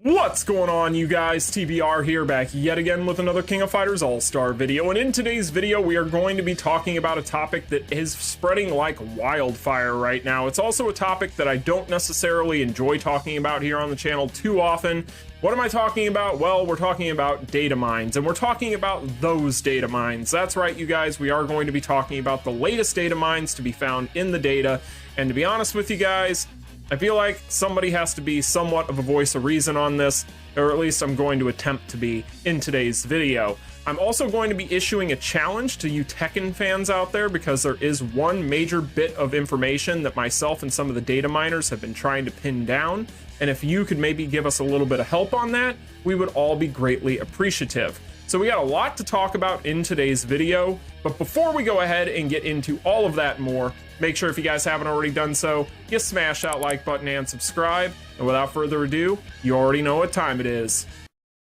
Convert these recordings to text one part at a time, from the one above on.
What's going on, you guys? TBR here, back yet again with another King of Fighters All-Star video, and in today's video we are going to be talking about a topic that is spreading like wildfire right now. It's also a topic that I don't necessarily enjoy talking about here on the channel too often. What am I talking about? Well, we're talking about data mines, and we're talking about those data mines. That's right, you guys, we are going to be talking about the latest data mines to be found in the data, and to be honest with you guys, I feel like somebody has to be somewhat of a voice of reason on this, or at least I'm going to attempt to be in today's video. I'm also going to be issuing a challenge to you Tekken fans out there, because there is one major bit of information that myself and some of the data miners have been trying to pin down, and if you could maybe give us a little bit of help on that, we would all be greatly appreciative. So we got a lot to talk about in today's video, but before we go ahead and get into all of that and more, make sure if you guys haven't already done so, you smash that like button and subscribe, and without further ado, you already know what time it is.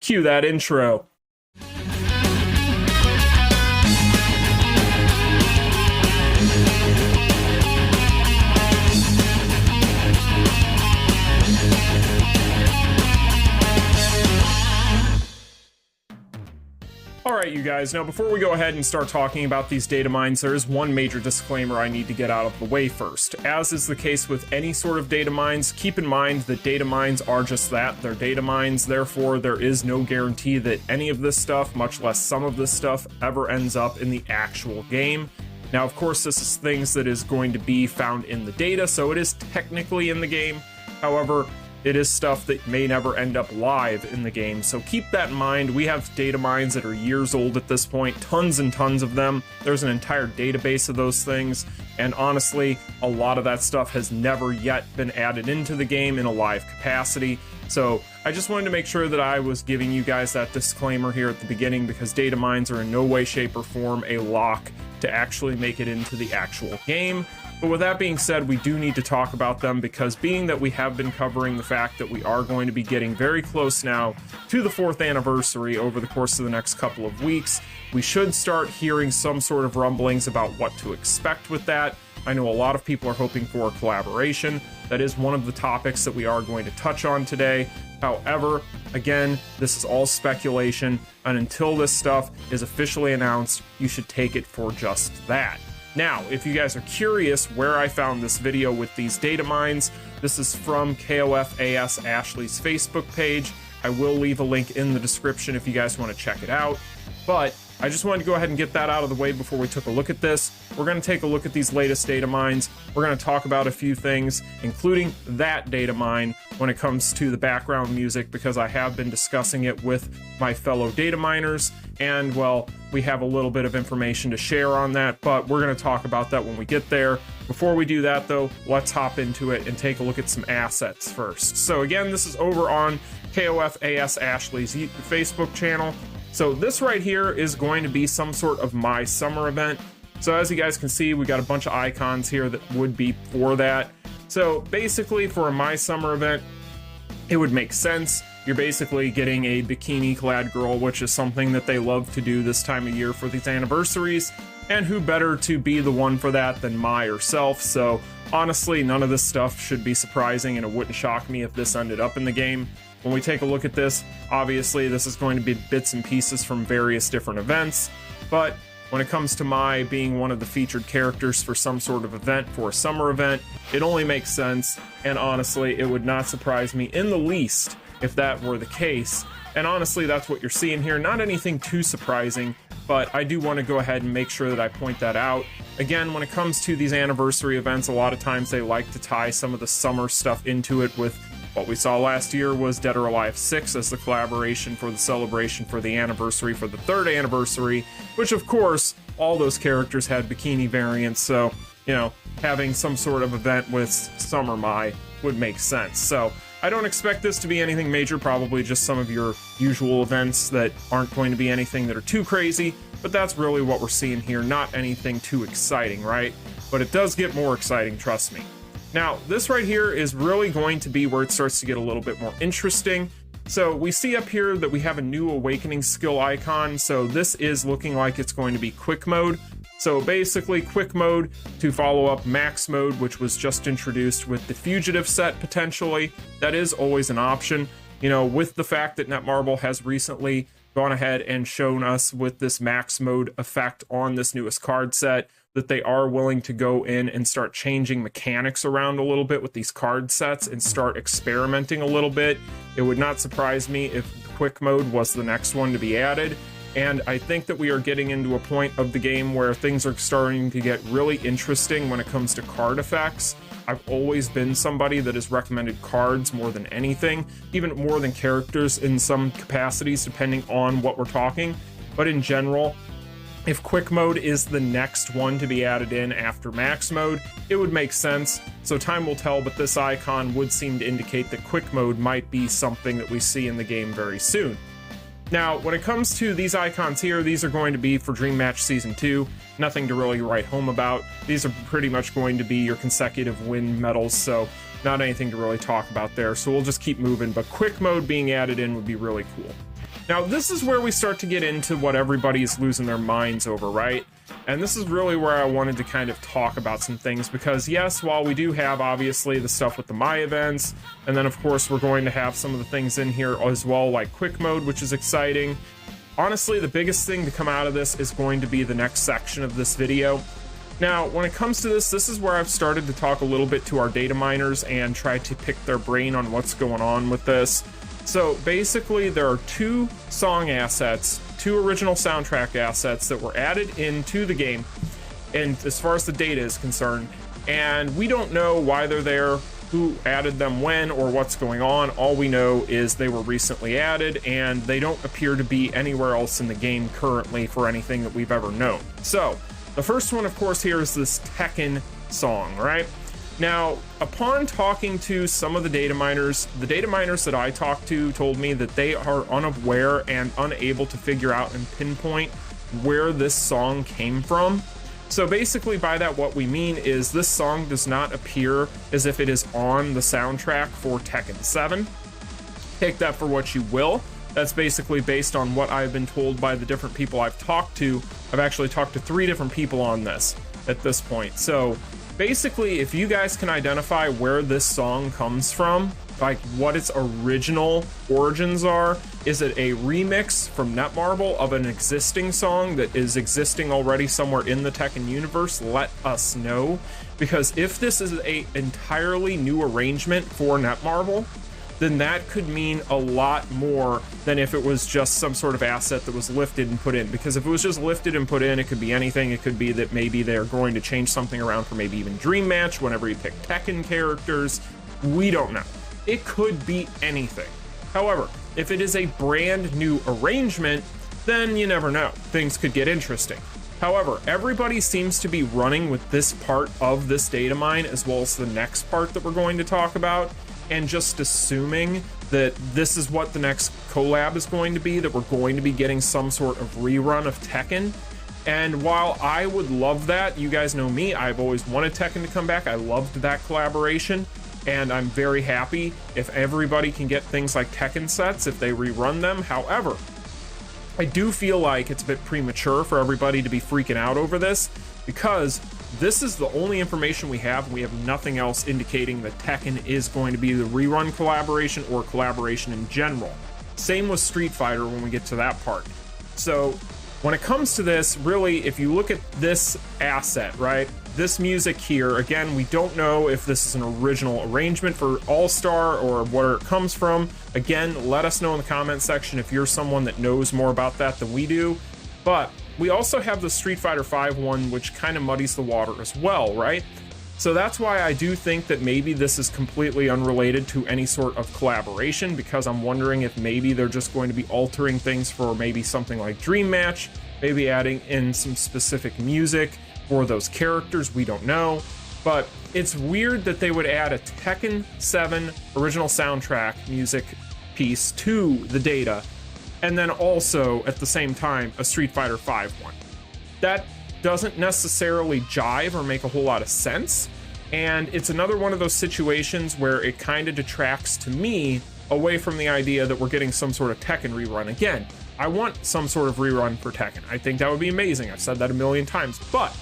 Cue that intro. Alright, you guys, now before we go ahead and start talking about these data mines, there is one major disclaimer I need to get out of the way first. As is the case with any sort of data mines, keep in mind that data mines are just that, they're data mines, therefore there is no guarantee that any of this stuff, much less some of this stuff, ever ends up in the actual game. Now, of course, this is things that is going to be found in the data, so it is technically in the game. However, it is stuff that may never end up live in the game, so keep that in mind. We have data mines that are years old at this point, tons and tons of them. There's an entire database of those things, and honestly, a lot of that stuff has never yet been added into the game in a live capacity. So I just wanted to make sure that I was giving you guys that disclaimer here at the beginning, because data mines are in no way, shape, or form a lock to actually make it into the actual game. But with that being said, we do need to talk about them, because being that we have been covering the fact that we are going to be getting very close now to the 4th anniversary over the course of the next couple of weeks, we should start hearing some sort of rumblings about what to expect with that. I know a lot of people are hoping for a collaboration. That is one of the topics that we are going to touch on today. However, again, this is all speculation, and until this stuff is officially announced, you should take it for just that. Now, if you guys are curious where I found this video with these data mines, this is from KoFAS Ashley's Facebook page. I will leave a link in the description if you guys want to check it out. But I just wanted to go ahead and get that out of the way before we took a look at this. We're going to take a look at these latest data mines. We're going to talk about a few things, including that data mine when it comes to the background music, because I have been discussing it with my fellow data miners, and well, we have a little bit of information to share on that, but we're going to talk about that when we get there. Before we do that though, let's hop into it and take a look at some assets first. So again, this is over on KoFAS Ashley's Facebook channel. So this right here is going to be some sort of My Summer event. So as you guys can see, we got a bunch of icons here that would be for that. So basically for a My Summer event, it would make sense. You're basically getting a bikini clad girl, which is something that they love to do this time of year for these anniversaries. And who better to be the one for that than Mai herself? So honestly, none of this stuff should be surprising, and it wouldn't shock me if this ended up in the game. When we take a look at this, obviously this is going to be bits and pieces from various different events, but when it comes to Mai being one of the featured characters for some sort of event, for a summer event, it only makes sense, and honestly, it would not surprise me in the least if that were the case. And honestly, that's what you're seeing here. Not anything too surprising, but I do want to go ahead and make sure that I point that out. Again, when it comes to these anniversary events, a lot of times they like to tie some of the summer stuff into it. With what we saw last year was Dead or Alive 6 as the collaboration for the celebration for the anniversary for the 3rd anniversary, which of course, all those characters had bikini variants, so, you know, having some sort of event with Summer Mai would make sense. So I don't expect this to be anything major, probably just some of your usual events that aren't going to be anything that are too crazy, but that's really what we're seeing here, not anything too exciting, right? But it does get more exciting, trust me. Now, this right here is really going to be where it starts to get a little bit more interesting. So we see up here that we have a new awakening skill icon. So this is looking like it's going to be quick mode. So basically quick mode to follow up max mode, which was just introduced with the fugitive set potentially. That is always an option. You know, with the fact that Netmarble has recently gone ahead and shown us with this max mode effect on this newest card set, that they are willing to go in and start changing mechanics around a little bit with these card sets and start experimenting a little bit. It would not surprise me if quick mode was the next one to be added. And I think that we are getting into a point of the game where things are starting to get really interesting when it comes to card effects. I've always been somebody that has recommended cards more than anything, even more than characters in some capacities, depending on what we're talking. But in general, if quick mode is the next one to be added in after max mode, it would make sense. So time will tell, but this icon would seem to indicate that quick mode might be something that we see in the game very soon. Now, when it comes to these icons here, these are going to be for Dream Match Season 2. Nothing to really write home about. These are pretty much going to be your consecutive win medals, so not anything to really talk about there. So we'll just keep moving, but quick mode being added in would be really cool. Now, this is where we start to get into what everybody's losing their minds over, right? And this is really where I wanted to kind of talk about some things, because yes, while we do have obviously the stuff with the My events, and then of course we're going to have some of the things in here as well, like quick mode, which is exciting. Honestly, the biggest thing to come out of this is going to be the next section of this video. Now, when it comes to this is where I've started to talk a little bit to our data miners and try to pick their brain on what's going on with this. So basically, there are two song assets, two original soundtrack assets that were added into the game, and as far as the data is concerned, and we don't know why they're there, who added them when, or what's going on. All we know is they were recently added, and they don't appear to be anywhere else in the game currently for anything that we've ever known. So, the first one, of course, here is this Tekken song, right? Now, upon talking to some of the data miners that I talked to told me that they are unaware and unable to figure out and pinpoint where this song came from. So basically by that, what we mean is this song does not appear as if it is on the soundtrack for Tekken 7. Take that for what you will. That's basically based on what I've been told by the different people I've talked to. I've actually talked to 3 different people on this at this point. So basically, if you guys can identify where this song comes from, like what its original origins are, is it a remix from Netmarble of an existing song that is existing already somewhere in the Tekken universe? Let us know, because if this is an entirely new arrangement for Netmarble, then that could mean a lot more than if it was just some sort of asset that was lifted and put in. Because if it was just lifted and put in, it could be anything. It could be that maybe they're going to change something around for maybe even Dream Match whenever you pick Tekken characters. We don't know. It could be anything. However, if it is a brand new arrangement, then you never know. Things could get interesting. However, everybody seems to be running with this part of this data mine as well as the next part that we're going to talk about, and just assuming that this is what the next collab is going to be, that we're going to be getting some sort of rerun of Tekken. And while I would love that, you guys know me, I've always wanted Tekken to come back. I loved that collaboration, and I'm very happy if everybody can get things like Tekken sets if they rerun them. However, I do feel like it's a bit premature for everybody to be freaking out over this, because this is the only information we have. We have nothing else indicating that Tekken is going to be the rerun collaboration or collaboration in general. Same with Street Fighter when we get to that part. So when it comes to this, really, if you look at this asset, right, this music here, again, we don't know if this is an original arrangement for Allstar or where it comes from. Again, let us know in the comment section if you're someone that knows more about that than we do. But we also have the Street Fighter V one, which kind of muddies the water as well, right? So that's why I do think that maybe this is completely unrelated to any sort of collaboration, because I'm wondering if maybe they're just going to be altering things for maybe something like Dream Match, maybe adding in some specific music for those characters, we don't know. But it's weird that they would add a Tekken 7 original soundtrack music piece to the data, and then also, at the same time, a Street Fighter V one. That doesn't necessarily jive or make a whole lot of sense, and it's another one of those situations where it kind of detracts to me away from the idea that we're getting some sort of Tekken rerun. Again, I want some sort of rerun for Tekken. I think that would be amazing. I've said that a million times, but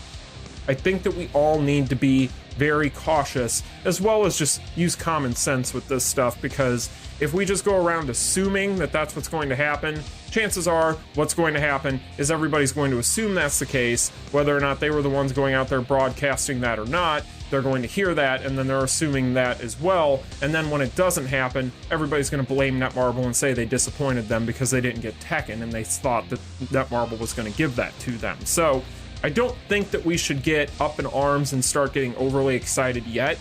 I think that we all need to be very cautious, as well as just use common sense with this stuff, because if we just go around assuming that that's what's going to happen, chances are what's going to happen is everybody's going to assume that's the case, whether or not they were the ones going out there broadcasting that or not. They're going to hear that, and then they're assuming that as well, and then when it doesn't happen, everybody's going to blame Netmarble and say they disappointed them because they didn't get Tekken, and they thought that Netmarble was going to give that to them. So I don't think that we should get up in arms and start getting overly excited yet.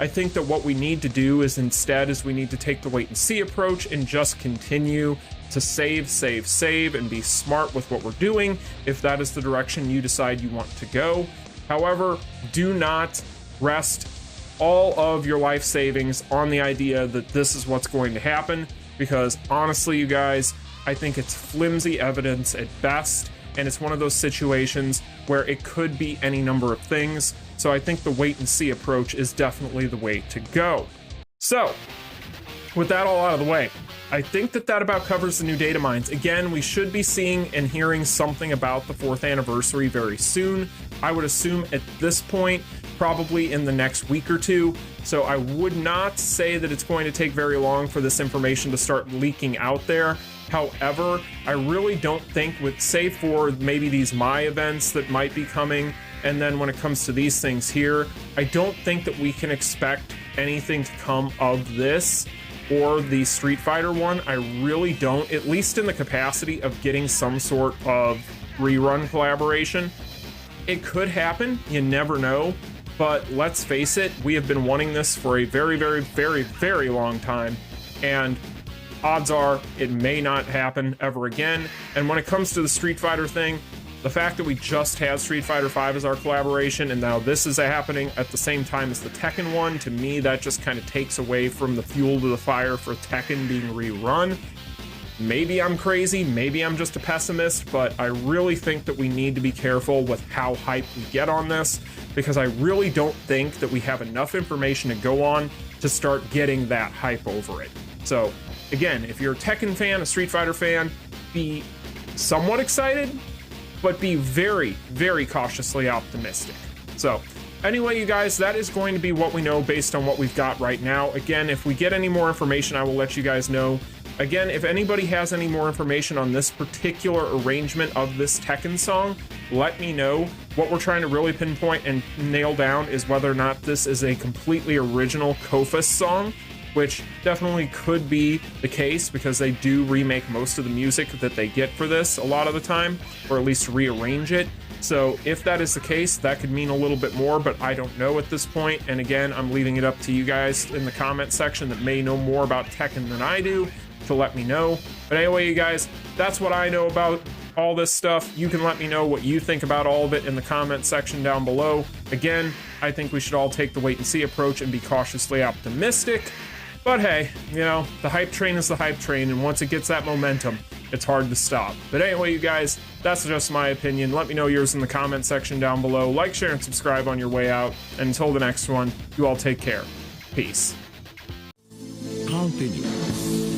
I think that what we need to do is we need to take the wait and see approach and just continue to save, and be smart with what we're doing if that is the direction you decide you want to go. However, do not rest all of your life savings on the idea that this is what's going to happen, because honestly, you guys, I think it's flimsy evidence at best, and it's one of those situations where it could be any number of things. So I think the wait and see approach is definitely the way to go. So with that all out of the way, I think that about covers the new data mines. Again, we should be seeing and hearing something about the 4th anniversary very soon. I would assume at this point, probably in the next week or two. So I would not say that it's going to take very long for this information to start leaking out there. However, I really don't think, save for maybe these My events that might be coming, and then when it comes to these things here, I don't think that we can expect anything to come of this or the Street Fighter one. I really don't, at least in the capacity of getting some sort of rerun collaboration. It could happen, you never know, but let's face it, we have been wanting this for a very, very, very, very long time, and odds are it may not happen ever again. And when it comes to the Street Fighter thing, the fact that we just had Street Fighter V as our collaboration, and now this is happening at the same time as the Tekken one, to me, that just kind of takes away from the fuel to the fire for Tekken being rerun. Maybe I'm crazy, maybe I'm just a pessimist, but I really think that we need to be careful with how hyped we get on this, because I really don't think that we have enough information to go on to start getting that hype over it. So again, if you're a Tekken fan, a Street Fighter fan, be somewhat excited, but be very, very cautiously optimistic. So anyway, you guys, that is going to be what we know based on what we've got right now. Again, if we get any more information, I will let you guys know. Again, if anybody has any more information on this particular arrangement of this Tekken song, let me know. What we're trying to really pinpoint and nail down is whether or not this is a completely original KoFAS song, which definitely could be the case because they do remake most of the music that they get for this a lot of the time, or at least rearrange it. So if that is the case, that could mean a little bit more, but I don't know at this point. And again, I'm leaving it up to you guys in the comment section that may know more about Tekken than I do to let me know. But anyway, you guys, that's what I know about all this stuff. You can let me know what you think about all of it in the comment section down below. Again, I think we should all take the wait and see approach and be cautiously optimistic. But hey, you know, the hype train is the hype train, and once it gets that momentum, it's hard to stop. But anyway, you guys, that's just my opinion. Let me know yours in the comment section down below. Like, share, and subscribe on your way out. And until the next one, you all take care. Peace. Continue.